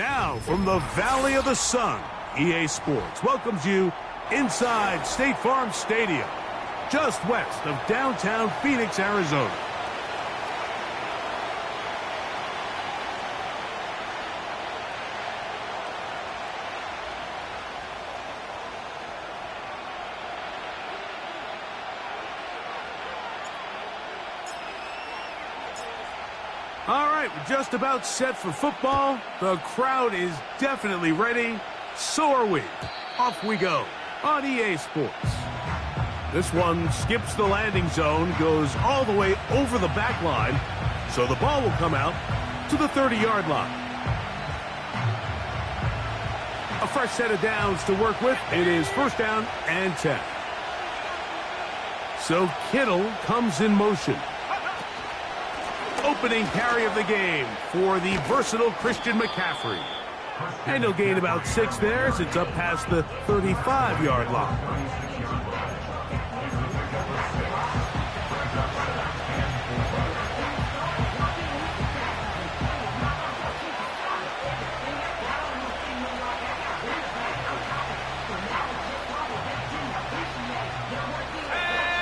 Now, from the Valley of the Sun, EA Sports welcomes you inside State Farm Stadium, just west of downtown Phoenix, Arizona. All right, we're just about set for football. The crowd is definitely ready. So are we. Off we go on EA Sports. This one skips the landing zone, goes all the way over the back line, so the ball will come out to the 30-yard line. A fresh set of downs to work with. It is first down and 10. So Kittle comes in motion. Opening carry of the game for the versatile Christian McCaffrey. And he'll gain about 6 there as it's up past the 35-yard line.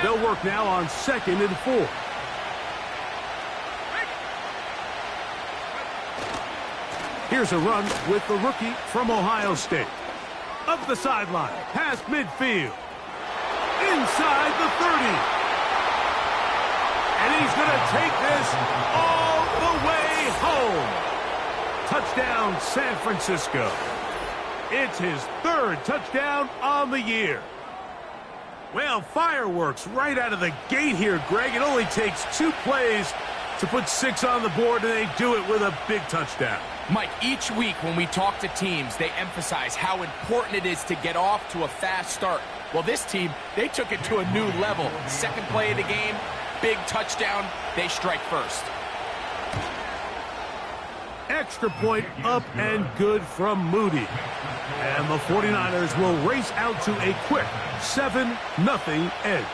They'll work now on 2nd and 4. Here's a run with the rookie from Ohio State. Up the sideline, past midfield. Inside the 30. And he's going to take this all the way home. Touchdown, San Francisco. It's his 3rd touchdown on the year. Well, fireworks right out of the gate here, Greg. It only takes 2 plays to put 6 on the board, and they do it with a big touchdown. Mike, each week when we talk to teams, they emphasize how important it is to get off to a fast start. Well, this team, they took it to a new level. 2nd play of the game, big touchdown, they strike first. Extra point up and good from Moody. And the 49ers will race out to a quick 7-0 edge.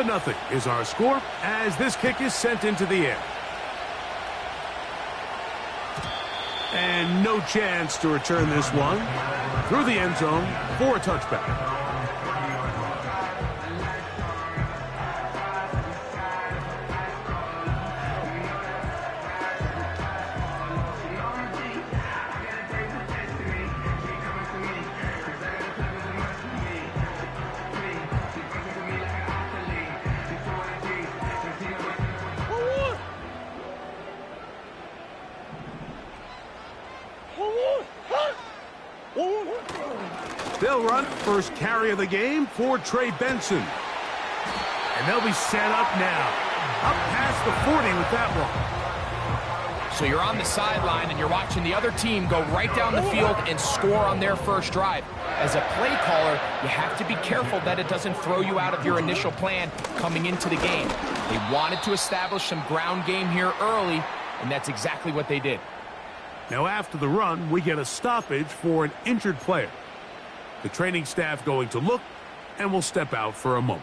Nothing is our score as this kick is sent into the air. And no chance to return this one through the end zone for a touchback. They'll run first carry of the game for Trey Benson. And they'll be set up now. Up past the 40 with that one. So you're on the sideline and you're watching the other team go right down the field and score on their first drive. As a play caller, you have to be careful that it doesn't throw you out of your initial plan coming into the game. They wanted to establish some ground game here early, and that's exactly what they did. Now after the run, we get a stoppage for an injured player. The training staff going to look and will step out for a moment.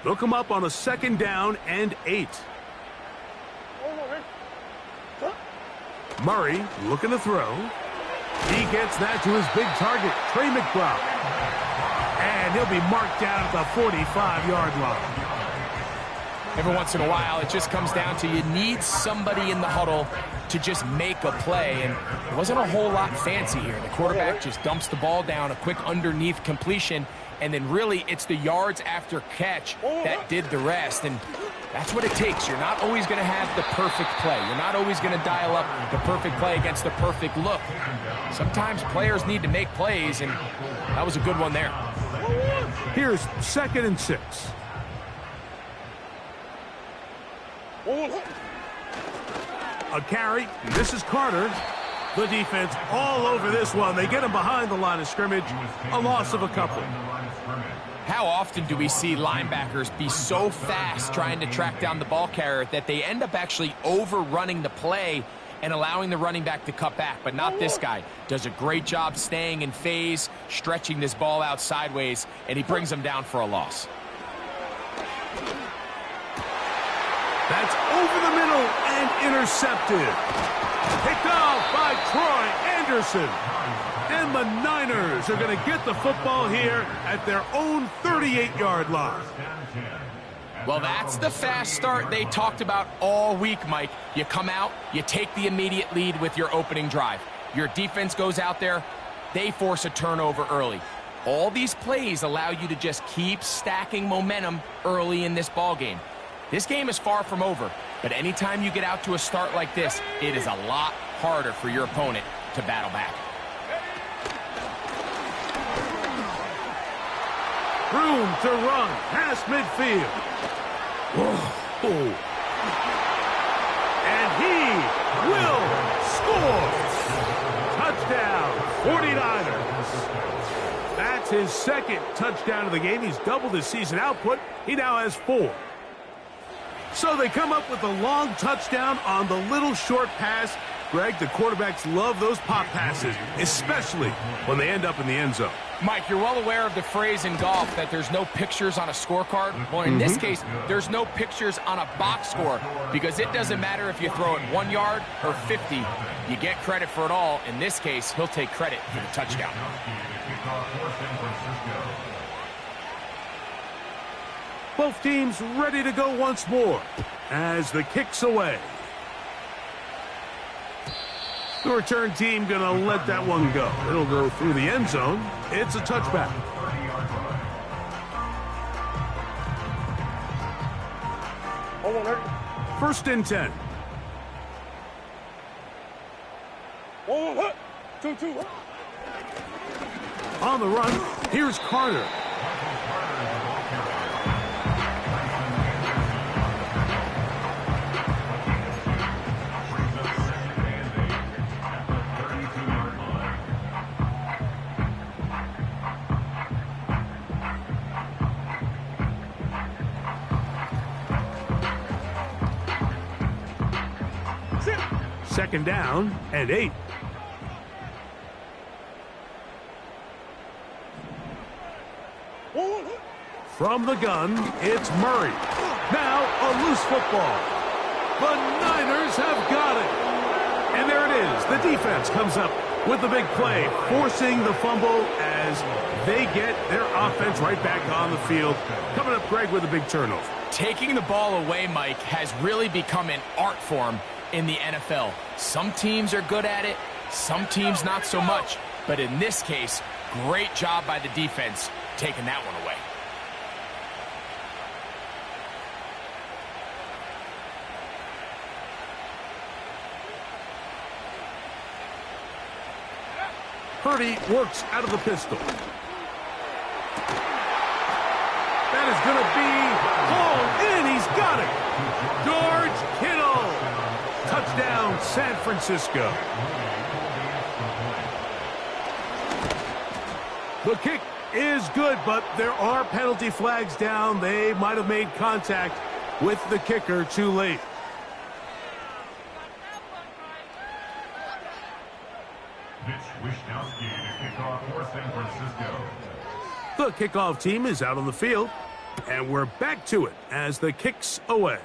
They'll come up on a 2nd down and 8. Murray looking to throw. He gets that to his big target, Trey McBride. And he'll be marked down at the 45-yard line. Every once in a while, it just comes down to you need somebody in the huddle to just make a play, and it wasn't a whole lot fancy here. The quarterback just dumps the ball down, a quick underneath completion, and then really it's the yards after catch that did the rest, and that's what it takes. You're not always going to have the perfect play. You're not always going to dial up the perfect play against the perfect look. Sometimes players need to make plays, and that was a good one there. Here's 2nd and 6. A carry. This is Carter. The defense all over this one. They get him behind the line of scrimmage. A loss of a couple. How often do we see linebackers be so fast trying to track down the ball carrier that they end up actually overrunning the play and allowing the running back to cut back? But not this guy. Does a great job staying in phase, stretching this ball out sideways, and he brings him down for a loss. That's over the middle and intercepted. Picked off by Troy Anderson. And the Niners are going to get the football here at their own 38-yard line. Well, that's the fast start they talked about all week, Mike. You come out, you take the immediate lead with your opening drive. Your defense goes out there, they force a turnover early. All these plays allow you to just keep stacking momentum early in this ball game. This game is far from over, but anytime you get out to a start like this, it is a lot harder for your opponent to battle back. Room to run past midfield. Whoa. And he will score. Touchdown, 49ers. That's his second touchdown of the game. He's doubled his season output. He now has 4. So they come up with a long touchdown on the little short pass. Greg, the quarterbacks love those pop passes, especially when they end up in the end zone. Mike, you're well aware of the phrase in golf that there's no pictures on a scorecard. Well, in this case, there's no pictures on a box score because it doesn't matter if you throw it 1 yard or 50. You get credit for it all. In this case, he'll take credit for the touchdown. Both teams ready to go once more as the kick's away. The return team going to let that one go. It'll go through the end zone. It's a touchback. First and 10. 2-2. On the run, here's Carter. Second down and 8. From the gun, it's Murray. Now a loose football. The Niners have got it. And there it is. The defense comes up with the big play, forcing the fumble as they get their offense right back on the field. Coming up, Greg, with a big turnover. Taking the ball away, Mike, has really become an art form in the NFL. Some teams are good at it, some teams not so much. But in this case, great job by the defense taking that one away. Purdy works out of the pistol. That is going to be hauled in. He's got it. George Kittle. Touchdown, San Francisco. The kick is good, but there are penalty flags down. They might have made contact with the kicker too late. The kickoff team is out on the field, and we're back to it as the kick's away.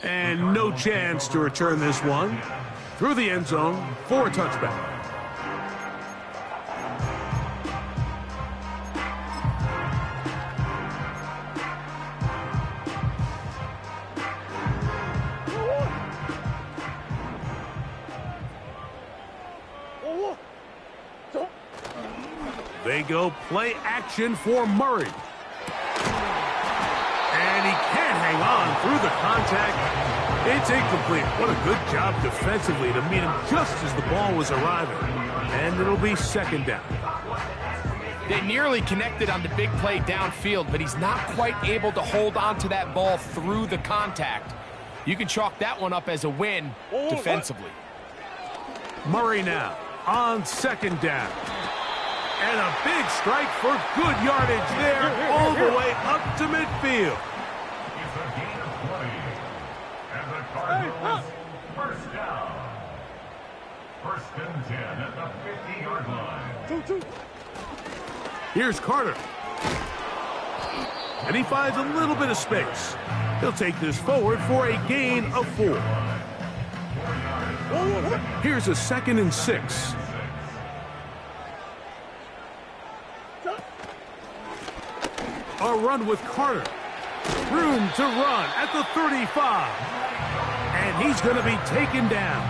And no chance to return this one through the end zone for a touchback. They go play action for Murray. And he can't hang on through the contact. It's incomplete. What a good job defensively to meet him just as the ball was arriving. And it'll be second down. They nearly connected on the big play downfield, but he's not quite able to hold on to that ball through the contact. You can chalk that one up as a win defensively. Murray now on second down. And a big strike for good yardage there all the way up to midfield. It's a gain of 20. And the Cardinals, first down. First and 10 at the 50-yard line. Here's Carter. And he finds a little bit of space. He'll take this forward for a gain of 4. Here's a 2nd and 6. A run with Carter. Room to run at the 35. And he's going to be taken down.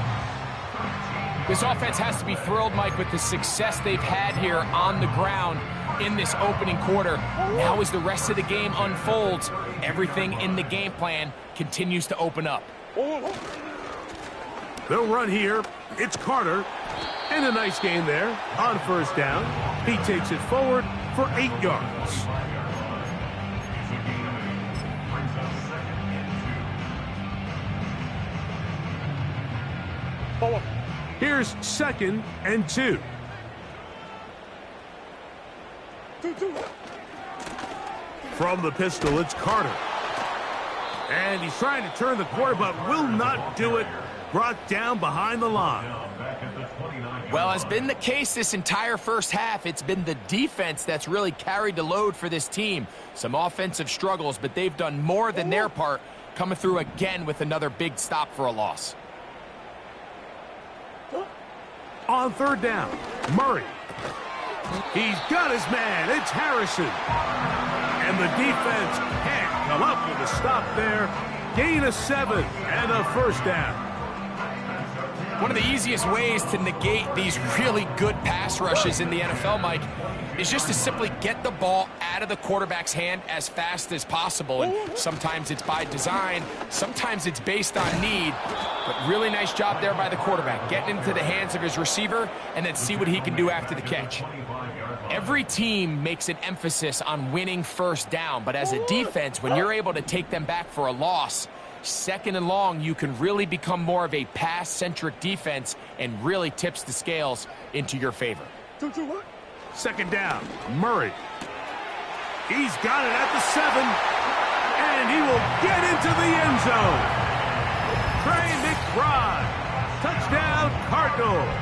This offense has to be thrilled, Mike, with the success they've had here on the ground in this opening quarter. Now as the rest of the game unfolds, everything in the game plan continues to open up. They'll run here. It's Carter. And a nice gain there on first down. He takes it forward for 8 yards. Here's 2nd and 2. From the pistol, it's Carter. And he's trying to turn the corner, but will not do it. Brought down behind the line. Well, as been the case this entire first half, it's been the defense that's really carried the load for this team. Some offensive struggles, but they've done more than their part, coming through again with another big stop for a loss. On third down, Murray. He's got his man. It's Harrison. And the defense can't come up with a stop there. Gain of 7 and a first down. One of the easiest ways to negate these really good pass rushes in the NFL, Mike, is just to simply get the ball out of the quarterback's hand as fast as possible. And sometimes it's by design, sometimes it's based on need. But really nice job there by the quarterback, getting into the hands of his receiver and then see what he can do after the catch. Every team makes an emphasis on winning first down, but as a defense, when you're able to take them back for a loss, 2nd and long, you can really become more of a pass-centric defense and really tips the scales into your favor. 2nd down, Murray. He's got it at the 7, and he will get into the end zone. Trey McBride, touchdown Cardinals.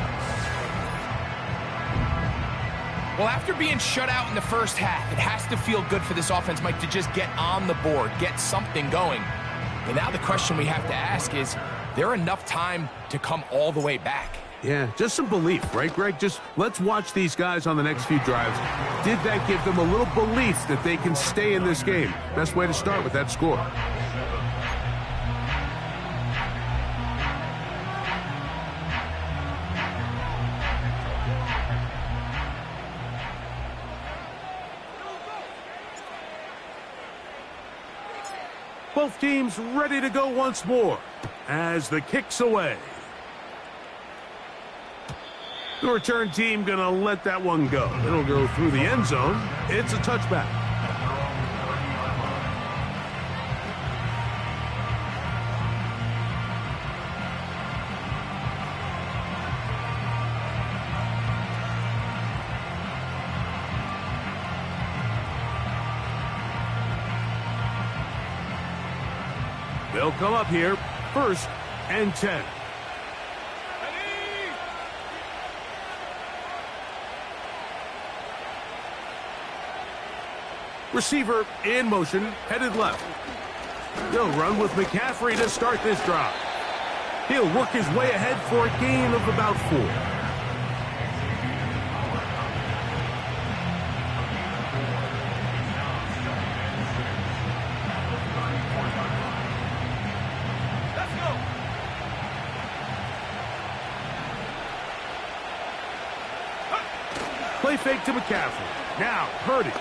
Well, after being shut out in the first half, it has to feel good for this offense, Mike, to just get on the board, get something going. But now the question we have to ask is there enough time to come all the way back? Yeah, just some belief, right, Greg? Just let's watch these guys on the next few drives. Did that give them a little belief that they can stay in this game? Best way to start with that score. Both teams ready to go once more as the kick's away. The return team going to let that one go. It'll go through the end zone. It's a touchback. They'll come up here, 1st and 10. Receiver in motion, headed left. They'll run with McCaffrey to start this drive. He'll work his way ahead for a gain of about 4. Play fake to McCaffrey. Now, Purdy.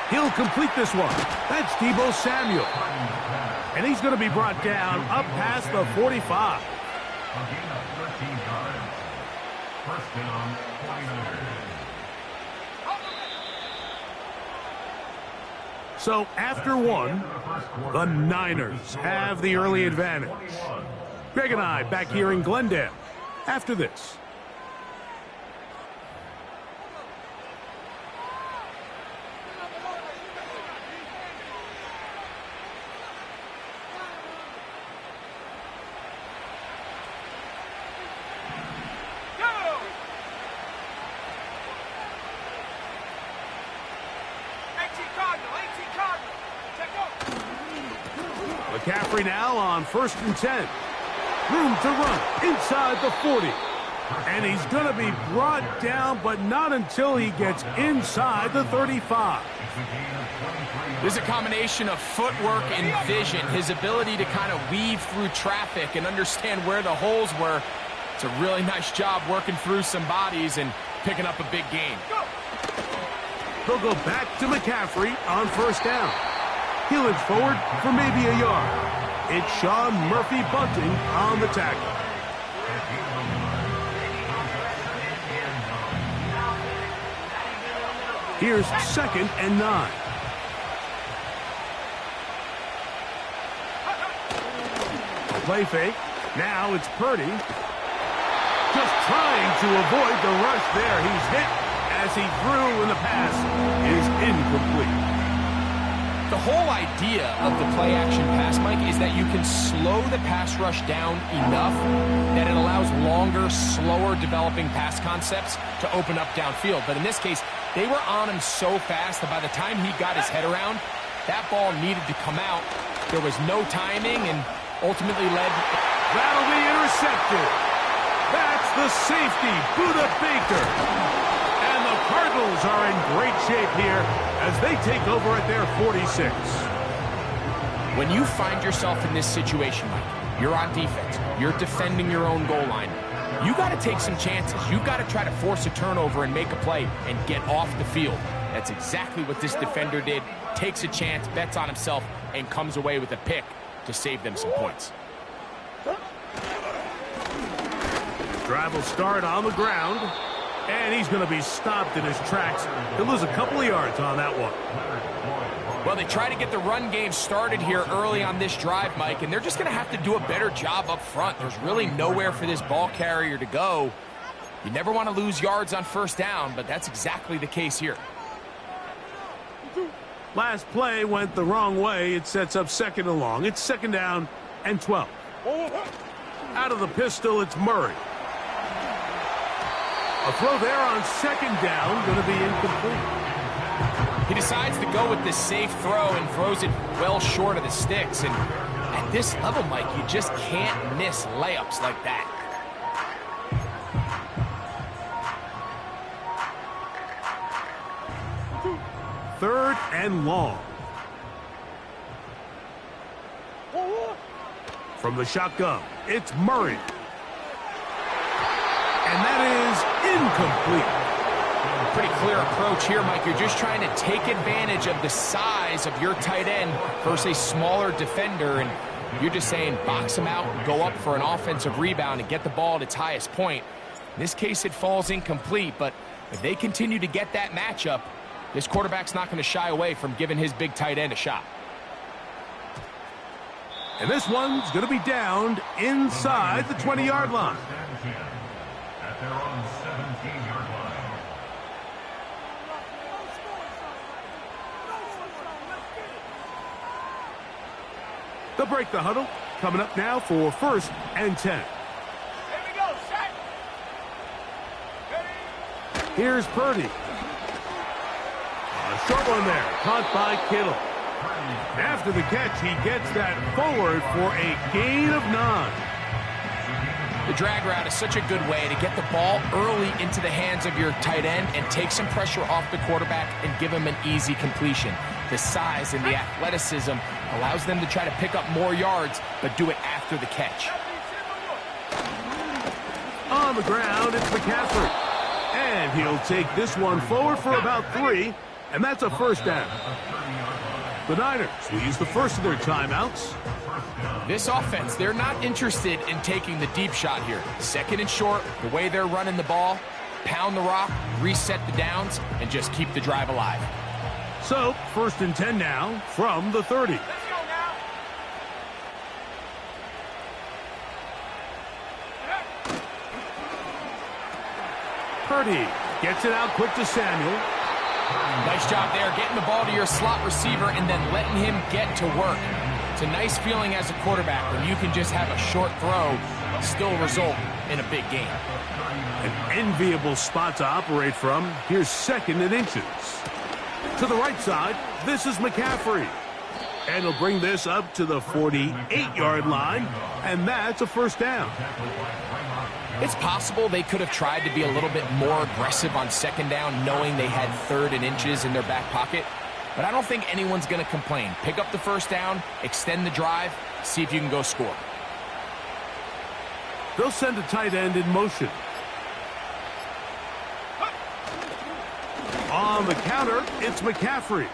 He'll complete this one. That's Deebo Samuel. And he's going to be brought down up past the 45. First down, 49ers. So after one, the Niners have the early advantage. Greg and I back here in Glendale after this. McCaffrey now on 1st and 10. Room to run inside the 40. And he's going to be brought down, but not until he gets inside the 35. There's a combination of footwork and vision, his ability to kind of weave through traffic and understand where the holes were. It's a really nice job working through some bodies and picking up a big gain. They'll go back to McCaffrey on 1st down. He'll inch forward for maybe a yard. It's Sean Murphy Bunting on the tackle. Here's 2nd and 9. Play fake. Now it's Purdy. Just trying to avoid the rush there. He's hit as he threw, and the pass is incomplete. The whole idea of the play-action pass, Mike, is that you can slow the pass rush down enough that it allows longer, slower developing pass concepts to open up downfield. But in this case, they were on him so fast that by the time he got his head around, that ball needed to come out. There was no timing and ultimately led. That'll be intercepted. That's the safety, Budda Baker. And the Cardinals are in great shape here as they take over at their 46. When you find yourself in this situation, Mike, you're on defense, you're defending your own goal line, you got to take some chances. You got to try to force a turnover and make a play and get off the field. That's exactly what this defender did. Takes a chance, bets on himself, and comes away with a pick to save them some points. Drive will start on the ground, and he's going to be stopped in his tracks. He'll lose a couple of yards on that one. Well, they try to get the run game started here early on this drive, Mike, and they're just going to have to do a better job up front. There's really nowhere for this ball carrier to go. You never want to lose yards on 1st down, but that's exactly the case here. Last play went the wrong way. It sets up 2nd and long. It's 2nd down and 12. Out of the pistol, it's Murray. A throw there on 2nd down, going to be incomplete. He decides to go with the safe throw and throws it well short of the sticks. And at this level, Mike, you just can't miss layups like that. Third and long. From the shotgun, it's Murray. And that is incomplete. Pretty clear approach here, Mike. You're just trying to take advantage of the size of your tight end versus a smaller defender, and you're just saying box him out and go up for an offensive rebound and get the ball at its highest point. In this case, it falls incomplete, but if they continue to get that matchup, this quarterback's not going to shy away from giving his big tight end a shot. And this one's going to be downed inside the 20-yard line. At their own 17-yard line. They'll break the huddle. Coming up now for 1st and 10. Here we go, set. Here's Purdy. A short one there, caught by Kittle. After the catch, he gets that forward for a gain of 9. The drag route is such a good way to get the ball early into the hands of your tight end and take some pressure off the quarterback and give him an easy completion. The size and the athleticism allows them to try to pick up more yards, but do it after the catch. On the ground, it's McCaffrey. And he'll take this one forward for about 3, and that's a 1st down. The Niners will use the first of their timeouts. This offense, they're not interested in taking the deep shot here. 2nd and short, the way they're running the ball, pound the rock, reset the downs, and just keep the drive alive. So, 1st and 10 now from the 30. Let's go now. Purdy gets it out quick to Samuel. Nice job there, getting the ball to your slot receiver and then letting him get to work. It's a nice feeling as a quarterback when you can just have a short throw, still result in a big game. An enviable spot to operate from. Here's 2nd and inches. To the right side, this is McCaffrey. And he'll bring this up to the 48-yard line, and that's a first down. It's possible they could have tried to be a little bit more aggressive on second down, knowing they had 3rd and inches in their back pocket. But I don't think anyone's going to complain. Pick up the first down, extend the drive, see if you can go score. They'll send a tight end in motion. On the counter, it's McCaffrey.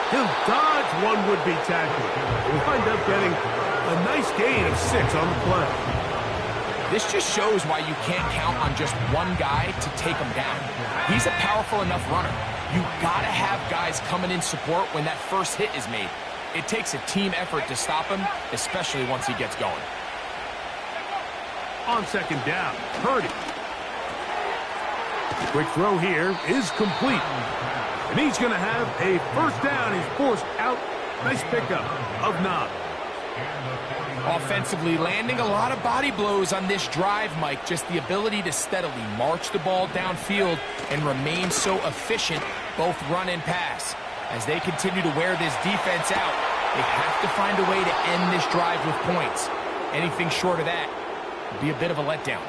He'll dodge one would-be tackle. He'll wind up getting a nice gain of 6 on the play. This just shows why you can't count on just one guy to take him down. He's a powerful enough runner. You gotta have guys coming in support when that first hit is made. It takes a team effort to stop him, especially once he gets going. On second down, Purdy. Quick throw here is complete. And he's going to have a first down. He's forced out. Nice pickup of 9. Offensively, landing a lot of body blows on this drive, Mike. Just the ability to steadily march the ball downfield and remain so efficient, both run and pass. As they continue to wear this defense out, they have to find a way to end this drive with points. Anything short of that would be a bit of a letdown.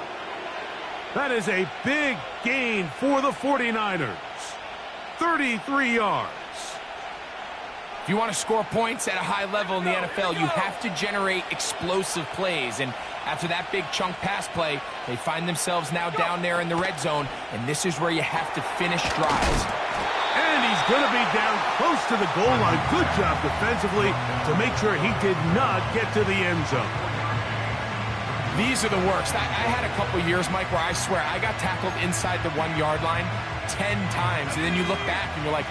That is a big gain for the 49ers. 33 yards. If you want to score points at a high level in the NFL, you have to generate explosive plays. And after that big chunk pass play, they find themselves now down there in the red zone. And this is where you have to finish drives. And he's going to be down close to the goal line. Good job defensively to make sure he did not get to the end zone. These are the worst. I had a couple years, Mike, where I swear I got tackled inside the 1-yard line 10 times. And then you look back and you're like,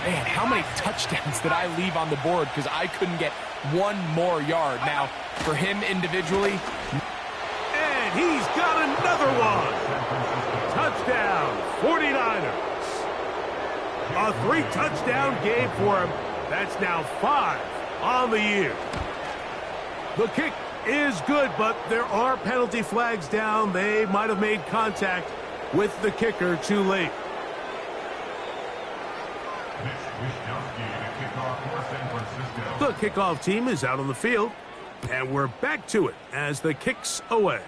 man, how many touchdowns did I leave on the board because I couldn't get one more yard? Now, for him individually. And he's got another one. Touchdown, 49ers. A 3-touchdown game for him. That's now 5 on the year. The kick is good, but there are penalty flags down. They might have made contact with the kicker too late. The kickoff team is out on the field, and we're back to it as the kick's away.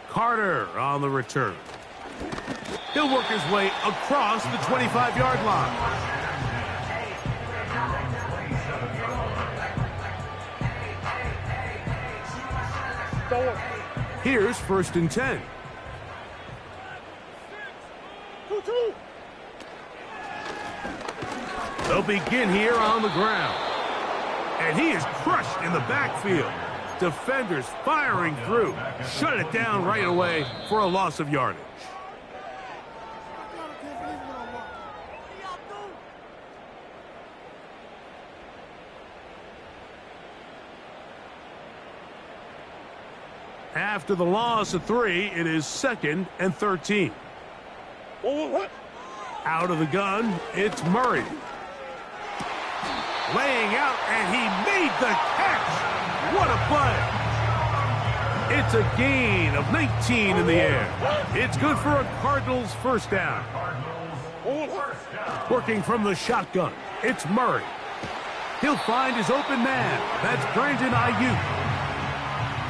Carter on the return. He'll work his way across the 25-yard line. Here's 1st and 10. They'll begin here on the ground. And he is crushed in the backfield. Defenders firing through. Shut it down right away for a loss of yardage. After the loss of 3, it is 2nd and 13. Out of the gun, it's Murray. Laying out, and he made the catch. What a play. It's a gain of 19 in the air. It's good for a Cardinals first down. Working from the shotgun, it's Murray. He'll find his open man. That's Brandon Ayuk.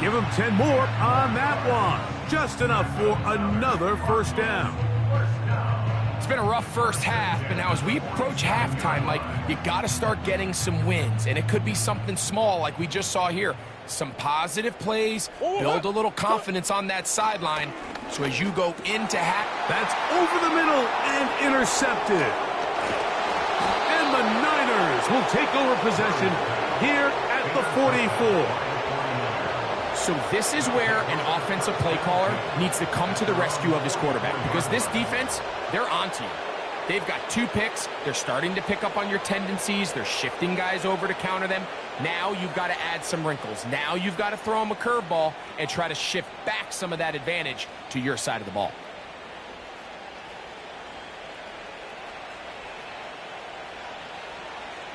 Give him 10 more on that one. Just enough for another first down. It's been a rough first half, but now as we approach halftime, Mike, you got to start getting some wins. And it could be something small like we just saw here. Some positive plays, build a little confidence on that sideline. So as you go into half... That's over the middle and intercepted. And the Niners will take over possession here at the 44. So this is where an offensive play caller needs to come to the rescue of his quarterback, because this defense, they're onto you. They've got 2 picks. They're starting to pick up on your tendencies. They're shifting guys over to counter them. Now you've got to add some wrinkles. Now you've got to throw them a curveball and try to shift back some of that advantage to your side of the ball.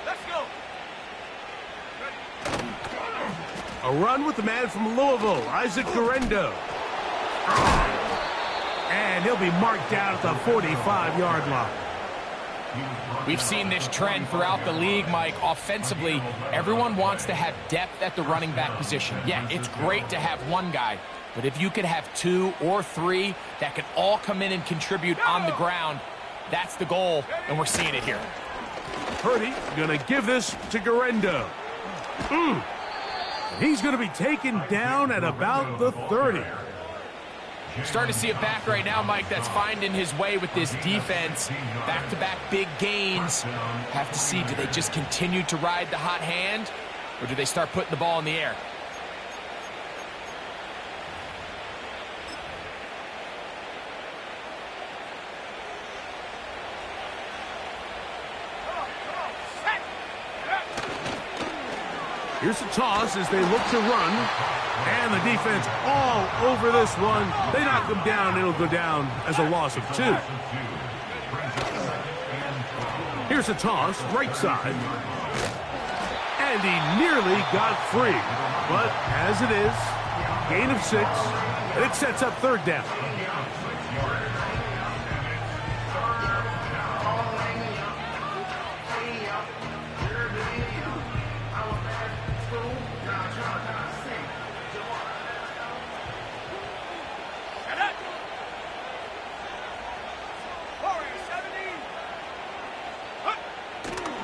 Let's go. A run with the man from Louisville, Isaac Guerendo. And he'll be marked down at the 45-yard line. We've seen this trend throughout the league, Mike. Offensively, everyone wants to have depth at the running back position. Yeah, it's great to have one guy, but if you could have 2 or 3 that can all come in and contribute on the ground, that's the goal, and we're seeing it here. Purdy gonna give this to Guerrero. He's gonna be taken down at about the 30. Starting to see it back right now, Mike, that's finding his way with this defense. Back-to-back big gains. Have to see, do they just continue to ride the hot hand, or do they start putting the ball in the air? Here's the toss as they look to run. And the defense all over this one. They knock him down. It'll go down as a loss of 2. Here's a toss, right side. And he nearly got free. But as it is, gain of 6. And it sets up 3rd down.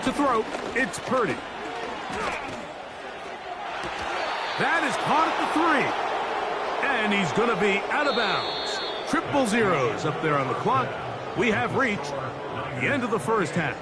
To throw, it's Purdy. That is caught at the 3. And he's going to be out of bounds. 000 up there on the clock. We have reached the end of the first half.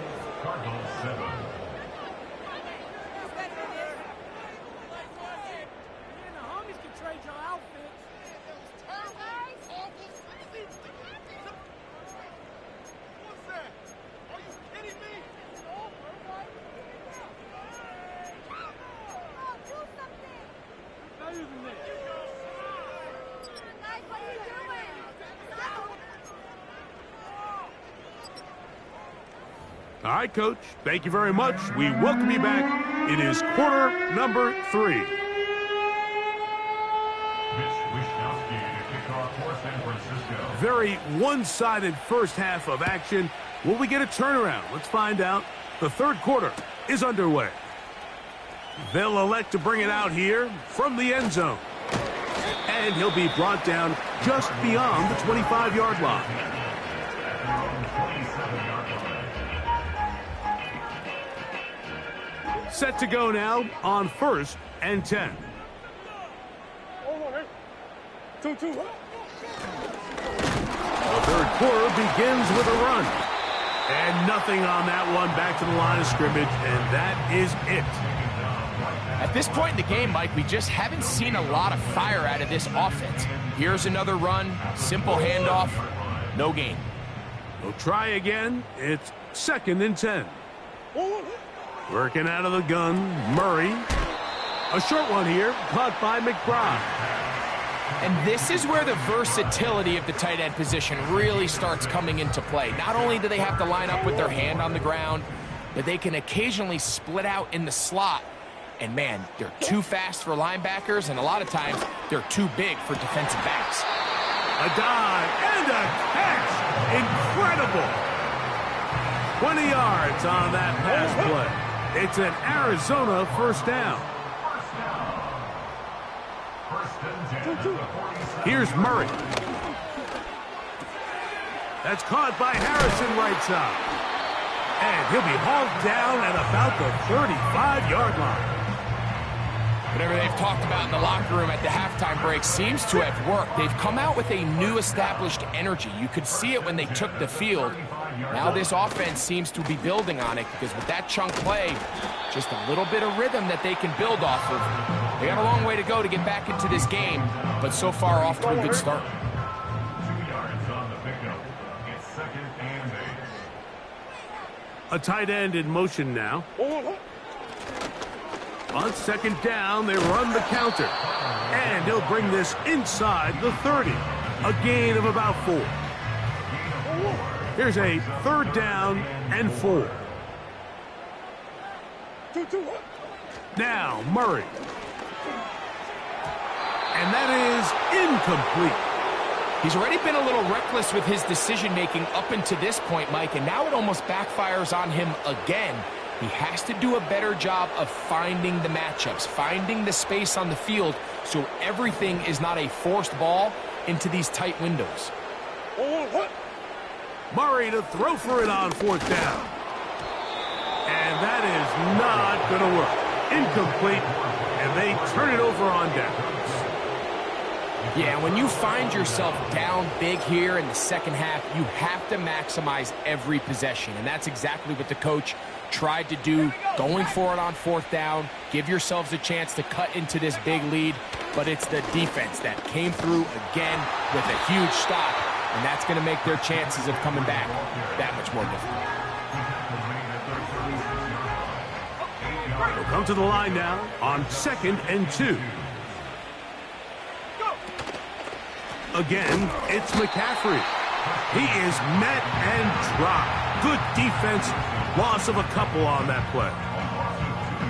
All right, Coach. Thank you very much. We welcome you back. It is quarter number 3. Mitch Wishnowsky to kick off for San Francisco. Very one-sided first half of action. Will we get a turnaround? Let's find out. The 3rd quarter is underway. They'll elect to bring it out here from the end zone. And he'll be brought down just beyond the 25-yard line. Set to go now on 1st and 10. The 3rd quarter begins with a run. And nothing on that one, back to the line of scrimmage, and that is it. At this point in the game, Mike, we just haven't seen a lot of fire out of this offense. Here's another run, simple handoff, no gain. We'll try again. It's 2nd and 10. Working out of the gun, Murray. A short one here, caught by McBride. And this is where the versatility of the tight end position really starts coming into play. Not only do they have to line up with their hand on the ground, but they can occasionally split out in the slot. And man, they're too fast for linebackers, and a lot of times they're too big for defensive backs. A dive and a catch. Incredible. 20 yards on that pass play. It's an Arizona first down. Here's Murray. That's caught by Harrison right side. And he'll be hauled down at about the 35-yard line. Whatever they've talked about in the locker room at the halftime break seems to have worked. They've come out with a new established energy. You could see it when they took the field. Now this offense seems to be building on it because with that chunk play, just a little bit of rhythm that they can build off of. They got a long way to go to get back into this game, but so far off to a good start. 2 yards on the pickup. It's 2nd and 8. A tight end in motion now. On 2nd down, they run the counter. And he'll bring this inside the 30. A gain of about 4. Here's a 3rd down and 4. Now, Murray. And that is incomplete. He's already been a little reckless with his decision-making up until this point, Mike, and now it almost backfires on him again. He has to do a better job of finding the matchups, finding the space on the field so everything is not a forced ball into these tight windows. Murray to throw for it on 4th down. And that is not going to work. Incomplete, and they turn it over on downs. Yeah, when you find yourself down big here in the second half, you have to maximize every possession, and that's exactly what the coach tried to do, going for it on 4th down, give yourselves a chance to cut into this big lead, but it's the defense that came through again with a huge stop, and that's going to make their chances of coming back that much more difficult. They'll come to the line now on 2nd and 2. Again, it's McCaffrey. He is met and dropped. Good defense. Loss of a couple on that play.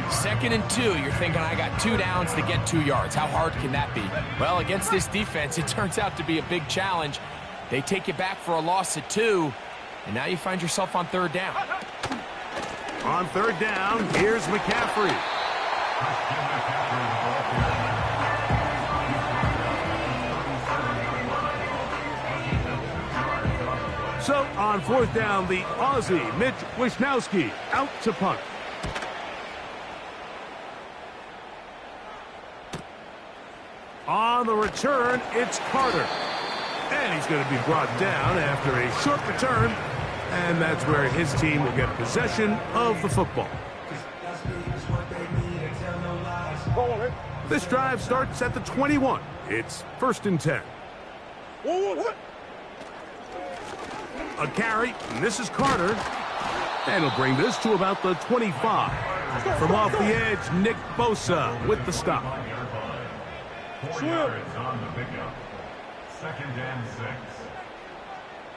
2nd and 2, you're thinking, I got 2 downs to get 2 yards. How hard can that be? Well, against this defense, it turns out to be a big challenge. They take you back for a loss of 2, and now you find yourself on 3rd down. On 3rd down, here's McCaffrey. So, on 4th down, the Aussie, Mitch Wishnowsky, out to punt. On the return, it's Carter. And he's going to be brought down after a short return. And that's where his team will get possession of the football. This drive starts at the 21. It's 1st and 10. A carry, and this is Carter. And he'll bring this to about the 25. From off the edge, Nick Bosa with the stop. 4 yards on the pickup. 2nd and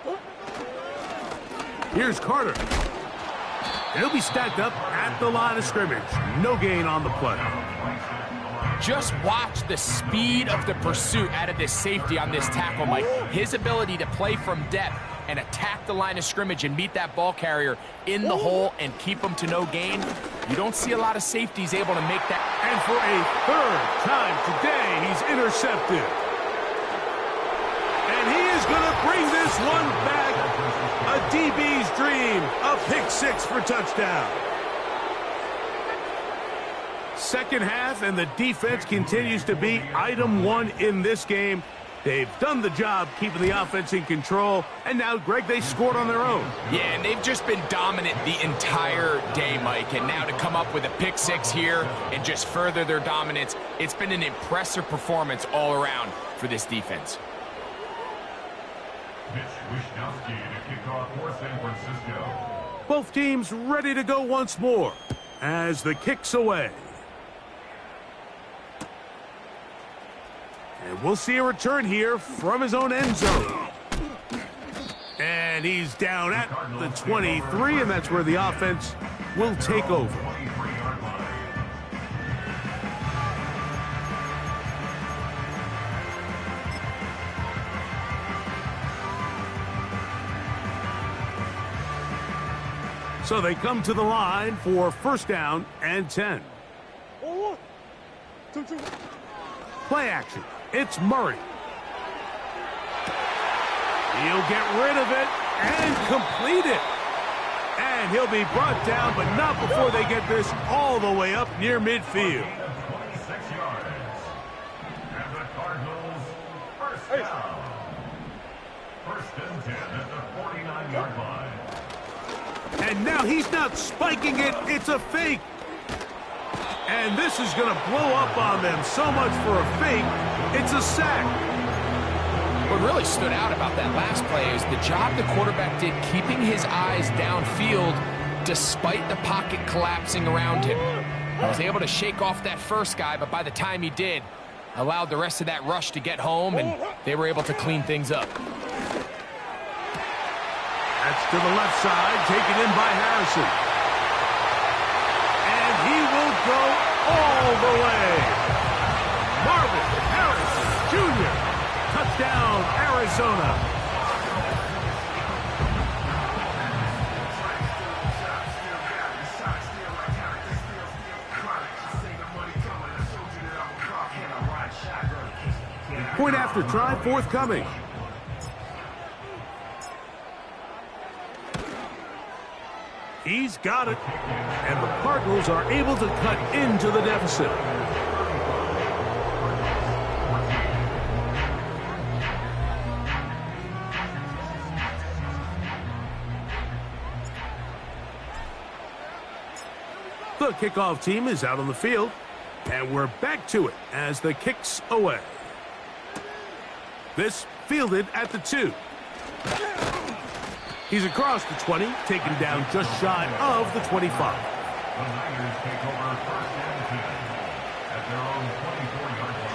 6. Here's Carter. He'll be stacked up at the line of scrimmage. No gain on the play. Just watch the speed of the pursuit out of this safety on this tackle, Mike. His ability to play from depth and attack the line of scrimmage and meet that ball carrier in the hole and keep him to no gain. You don't see a lot of safeties able to make that. And for a 3rd time today, he's intercepted. And he is going to bring this one back. A DB's dream. A pick 6 for touchdown. Second half, and the defense continues to be item 1 in this game. They've done the job keeping the offense in control, and now, Greg, they scored on their own. Yeah, and they've just been dominant the entire day, Mike, and now to come up with a pick 6 here and just further their dominance, it's been an impressive performance all around for this defense. Mitch Wishnowsky to kick off for San Francisco. Both teams ready to go once more as the kick's away. And we'll see a return here from his own end zone. And he's down at the 23, and that's where the offense will take over. So they come to the line for 1st down and 10. Play action. It's Murray. He'll get rid of it and complete it. And he'll be brought down, but not before they get this all the way up near midfield. 26 yards. And the Cardinals, 1st down. 1st and 10 at the 49-yard line. And now he's not spiking it, it's a fake. And this is going to blow up on them. So much for a fake, it's a sack. What really stood out about that last play is the job the quarterback did keeping his eyes downfield despite the pocket collapsing around him. He was able to shake off that first guy, but by the time he did, allowed the rest of that rush to get home, and they were able to clean things up. That's to the left side, taken in by Harrison. And he will go all the way. Marvin Harrison Jr. Touchdown, Arizona. Point after try forthcoming. He's got it. And the Cardinals are able to cut into the deficit. The kickoff team is out on the field. And we're back to it as the kick's away. This fielded at the 2. He's across the 20, taken down just shy of the 25. The Niners take over 1st and 10 at their own 24-yard line.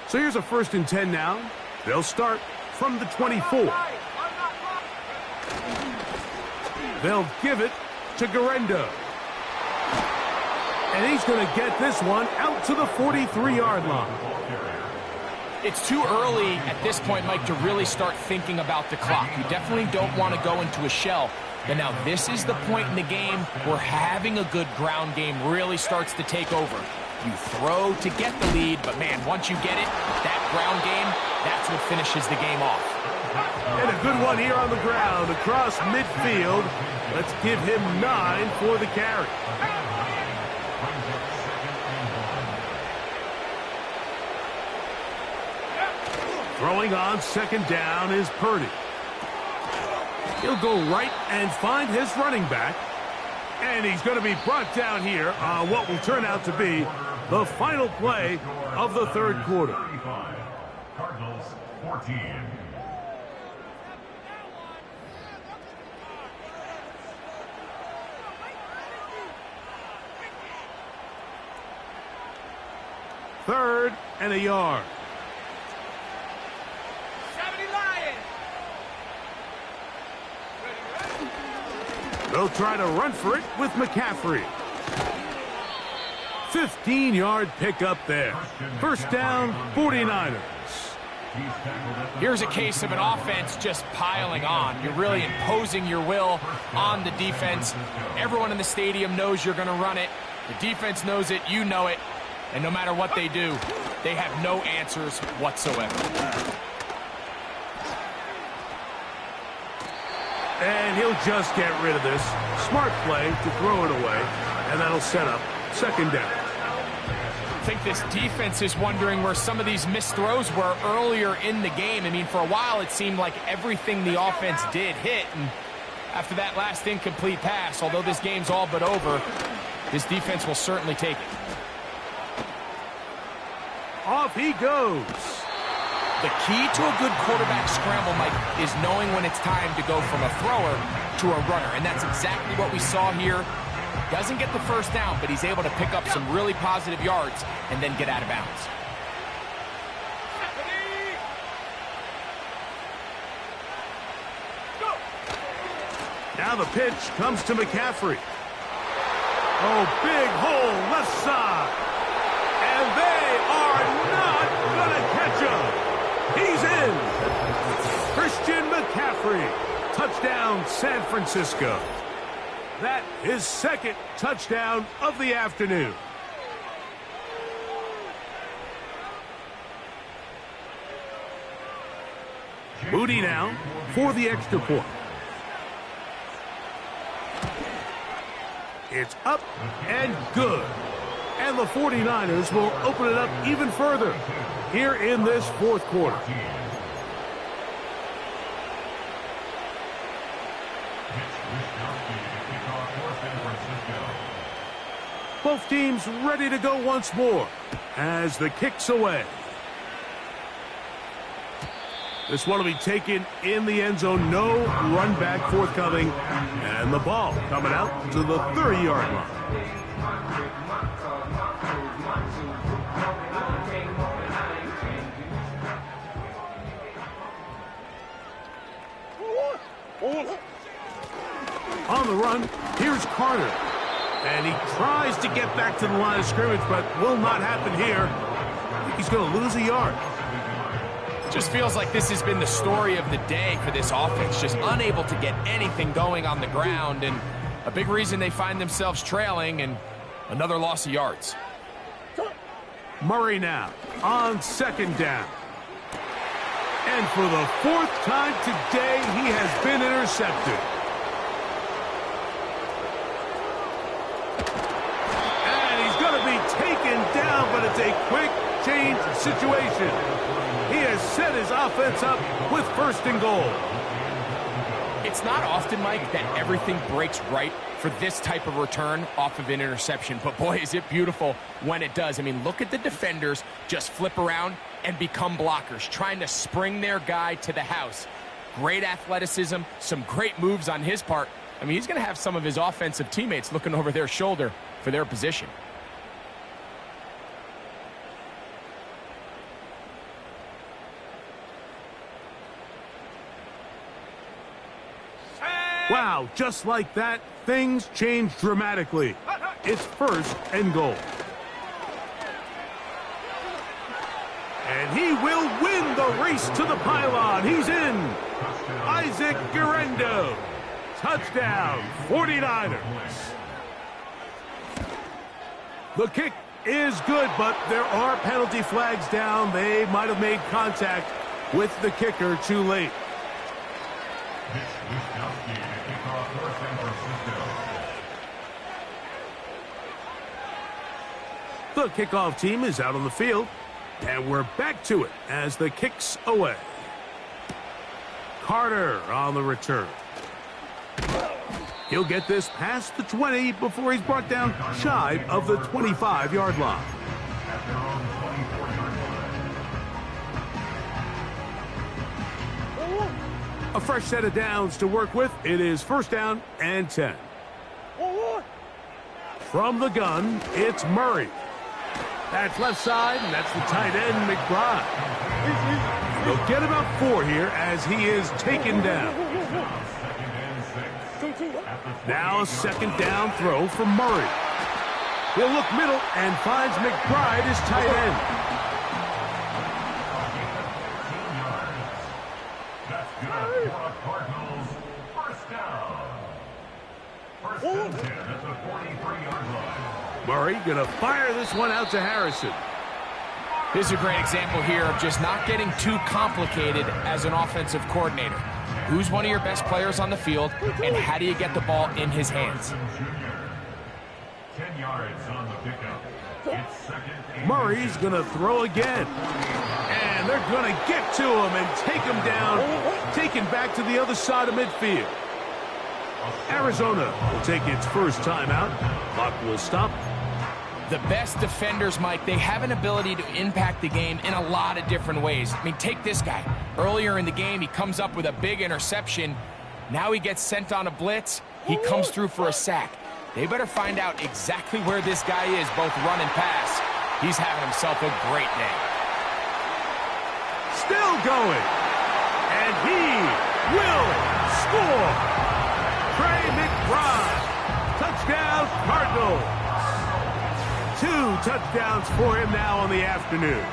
So here's a 1st and 10 now. They'll start from the 24. They'll give it to Guerrero. And he's going to get this one out to the 43-yard line. It's too early at this point, Mike, to really start thinking about the clock. You definitely don't want to go into a shell. And now this is the point in the game where having a good ground game really starts to take over. You throw to get the lead, but man, once you get it, that ground game, that's what finishes the game off. And a good one here on the ground across midfield. Let's give him 9 for the carry. Throwing on 2nd down is Purdy. He'll go right and find his running back. And he's going to be brought down here on what will turn out to be the final play of the 3rd quarter. Cardinals 14. Third and a yard. 70 Lions. They'll try to run for it with McCaffrey. 15-yard pickup there. 1st down, 49ers. Here's a case of an offense just piling on. You're really imposing your will on the defense. Everyone in the stadium knows you're going to run it. The defense knows it. You know it. And no matter what they do, they have no answers whatsoever. And he'll just get rid of this. Smart play to throw it away. And that'll set up 2nd down. I think this defense is wondering where some of these missed throws were earlier in the game. I mean, for a while, it seemed like everything the offense did hit. And after that last incomplete pass, although this game's all but over, this defense will certainly take it. Off he goes. The key to a good quarterback scramble, Mike, is knowing when it's time to go from a thrower to a runner. And that's exactly what we saw here. Doesn't get the 1st down, but he's able to pick up some really positive yards and then get out of bounds. Now the pitch comes to McCaffrey. Oh, big hole left side. And they are not going to catch him. He's in. Christian McCaffrey. Touchdown, San Francisco. That is 2nd touchdown of the afternoon. Moody now for the extra point. It's up and good. And the 49ers will open it up even further here in this 4th quarter. Both teams ready to go once more as the kick's away. This one will be taken in the end zone. No run back forthcoming. And the ball coming out to the 30-yard line. On the the run. Here's Carter. And he tries to get back to the line of scrimmage, but will not happen here. I think he's going to lose a yard. Just feels like this has been the story of the day for this offense, just unable to get anything going on the ground, and a big reason they find themselves trailing, and another loss of yards. Murray now on second down. And for the fourth time today, he has been intercepted. And he's going to be taken down, but it's a quick change situation. He has set his offense up with first and goal. It's not often, Mike, that everything breaks right for this type of return off of an interception. But boy, is it beautiful when it does. I mean, look at the defenders just flip around and become blockers, trying to spring their guy to the house. Great athleticism, some great moves on his part. I mean, he's going to have some of his offensive teammates looking over their shoulder for their position. Wow, just like that, things change dramatically. It's first and goal. And he will win the race to the pylon. He's in. Isaac Guerendo. Touchdown, 49ers. The kick is good, but there are penalty flags down. They might have made contact with the kicker too late. The kickoff team is out on the field, and we're back to it as the kick's away. Carter on the return. He'll get this past the 20 before he's brought down shy of the 25-yard line. A fresh set of downs to work with. It is first down and 10. From the gun, it's Murray. That's left side, and that's the tight end, McBride. He'll get about 4 here as he is taken down. Now a second down throw from Murray. He'll look middle and finds McBride as tight end. That's good for the Cardinals. First down. First and 10 at the 43-yard line. Murray gonna fire this one out to Harrison. This is a great example here of just not getting too complicated as an offensive coordinator. Who's one of your best players on the field, and how do you get the ball in his hands? 10 yards on the pickup. It's second and Murray's gonna throw again. And they're gonna get to him and take him down, taken back to the other side of midfield. Arizona will take its first timeout. Clock will stop. The best defenders, Mike, they have an ability to impact the game in a lot of different ways. I mean, take this guy. Earlier in the game, he comes up with a big interception. Now he gets sent on a blitz. He comes through for a sack. They better find out exactly where this guy is, both run and pass. He's having himself a great day. Still going. And he will score. Trey McBride. Touchdown, Cardinals. 2 touchdowns for him now on the afternoon.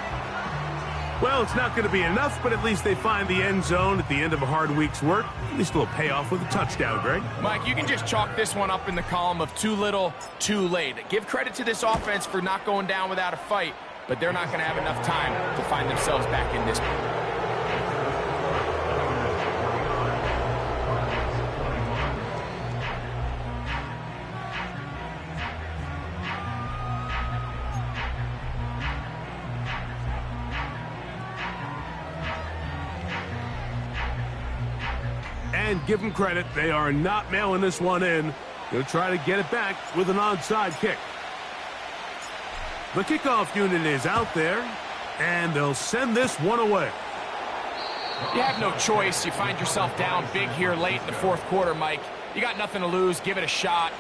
Well, it's not going to be enough, but at least they find the end zone at the end of a hard week's work. At least a little payoff with a touchdown, Greg. Mike, you can just chalk this one up in the column of too little, too late. Give credit to this offense for not going down without a fight, but they're not going to have enough time to find themselves back in this one. And give them credit, they are not mailing this one in. They'll try to get it back with an onside kick. The kickoff unit is out there, and they'll send this one away. You have no choice. You find yourself down big here late in the fourth quarter, Mike. You got nothing to lose. Give it a shot.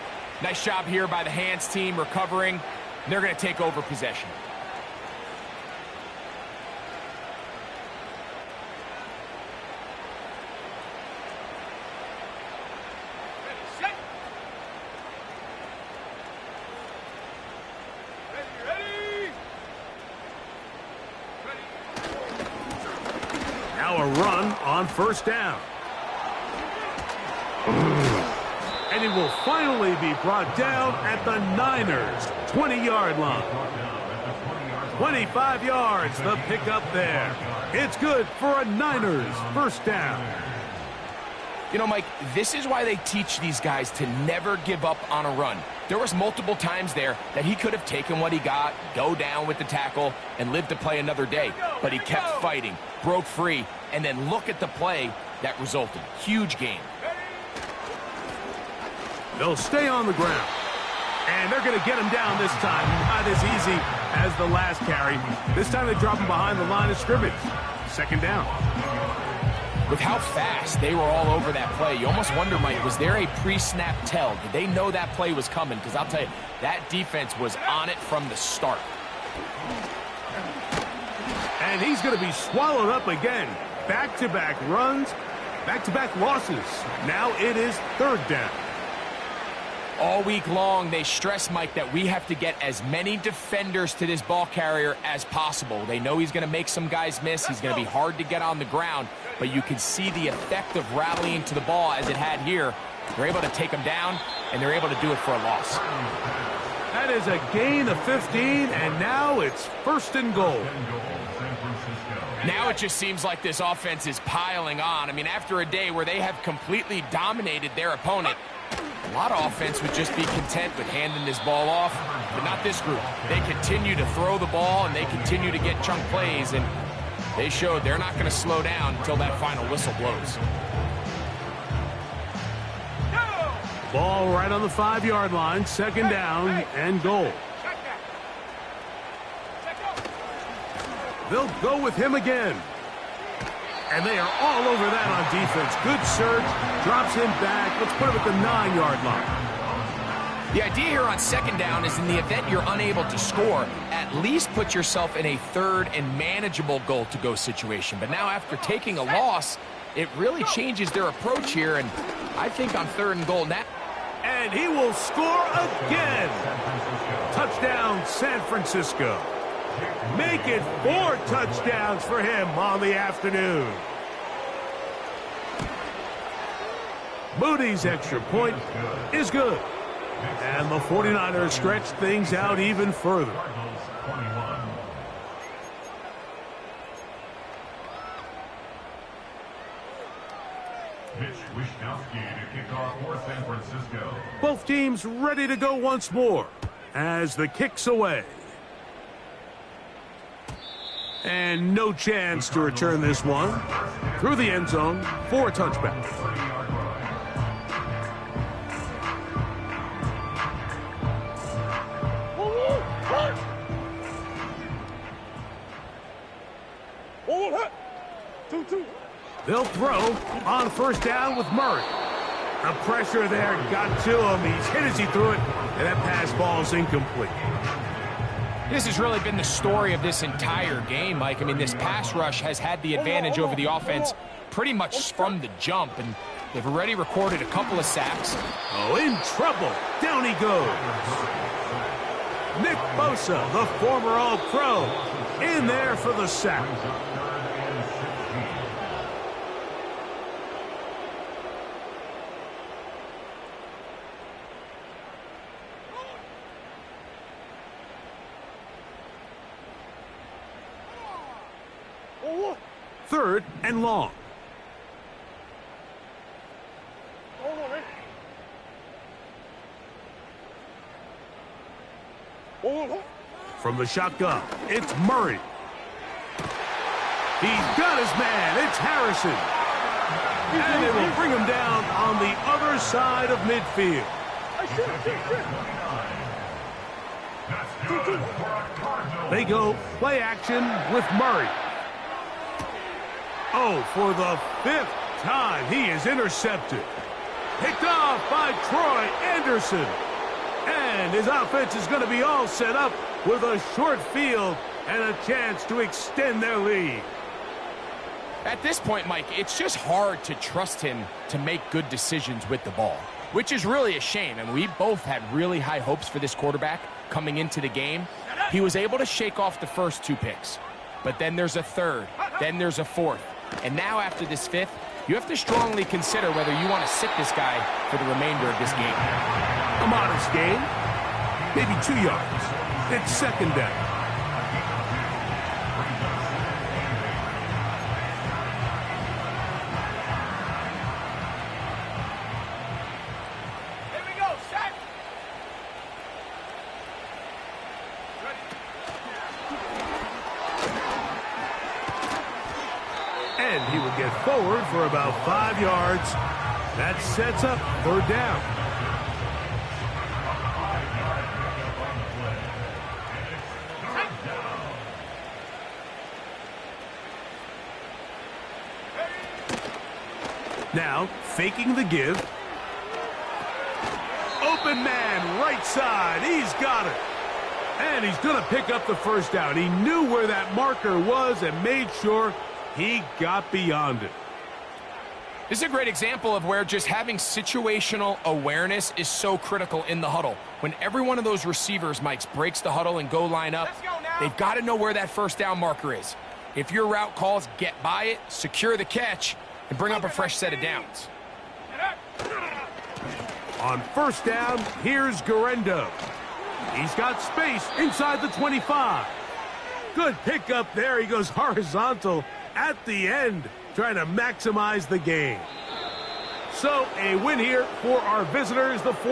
Nice job here by the hands team recovering. They're going to take over possession. Now a run on first down. And he will finally be brought down at the Niners' 20-yard line. 25 yards, the pickup there. It's good for a Niners first down. You know, Mike, this is why they teach these guys to never give up on a run. There was multiple times there that he could have taken what he got, go down with the tackle, and lived to play another day. But he kept fighting, broke free, and then look at the play that resulted. Huge game. They'll stay on the ground. And they're going to get him down this time. Not as easy as the last carry. This time they drop him behind the line of scrimmage. Second down. With how fast they were all over that play, you almost wonder, Mike, was there a pre-snap tell? Did they know that play was coming? Because I'll tell you, that defense was on it from the start. And he's going to be swallowed up again. Back-to-back runs, back-to-back losses. Now it is third down. All week long, they stress, Mike, that we have to get as many defenders to this ball carrier as possible. They know he's going to make some guys miss. He's going to be hard to get on the ground, but you can see the effect of rallying to the ball as it had here. They're able to take him down, and they're able to do it for a loss. That is a gain of 15, and now it's first and goal. Now it just seems like this offense is piling on. I mean, after a day where they have completely dominated their opponent, a lot of offense would just be content with handing this ball off, but not this group. They continue to throw the ball, and they continue to get chunk plays, and they showed they're not going to slow down until that final whistle blows. Ball right on the 5-yard line, second down and goal. They'll go with him again. And they are all over that on defense. Good surge, drops him back. Let's put him at the 9-yard line. The idea here on second down is in the event you're unable to score, at least put yourself in a third and manageable goal-to-go situation. But now after taking a loss, it really changes their approach here, and I think on third and goal now. And he will score again. Touchdown, San Francisco. Make it 4 touchdowns for him on the afternoon. Moody's extra point is good. And the 49ers stretch things out even further. Mitch Wishnowsky to kick off for San Francisco. Both teams ready to go once more as the kick's away. And no chance to return this one. Through the end zone for a touchback. They'll throw on first down with Murray. The pressure there got to him. He's hit as he threw it, and that pass ball is incomplete. This has really been the story of this entire game, Mike. I mean, this pass rush has had the advantage over the offense pretty much from the jump, and they've already recorded a couple of sacks. Oh, in trouble. Down he goes. Nick Bosa, the former All-Pro, in there for the sack. Third and long. From the shotgun, it's Murray. He's got his man. It's Harrison. And it will bring him down on the other side of midfield. They go play action with Murray. Oh, for the 5th time, he is intercepted. Picked off by Troy Anderson. And his offense is going to be all set up with a short field and a chance to extend their lead. At this point, Mike, it's just hard to trust him to make good decisions with the ball, which is really a shame. And we both had really high hopes for this quarterback coming into the game. He was able to shake off the first 2 picks, but then there's a third, then there's a fourth. And now after this fifth, you have to strongly consider whether you want to sit this guy for the remainder of this game. A modest gain, maybe 2 yards. It's second down. Here we go, set. And he will get forward for about 5 yards. That sets up third down. Now, faking the give. Open man, right side. He's got it. And he's going to pick up the first down. He knew where that marker was and made sure he got beyond it. This is a great example of where just having situational awareness is so critical in the huddle. When every one of those receivers, Mike, breaks the huddle and go line up, they've got to know where that first down marker is. If your route calls, get by it, secure the catch, and bring up a fresh set of downs. On first down, here's Guerendo. He's got space inside the 25. Good pickup there. He goes horizontal at the end, trying to maximize the gain. So a win here for our visitors, the 49ers.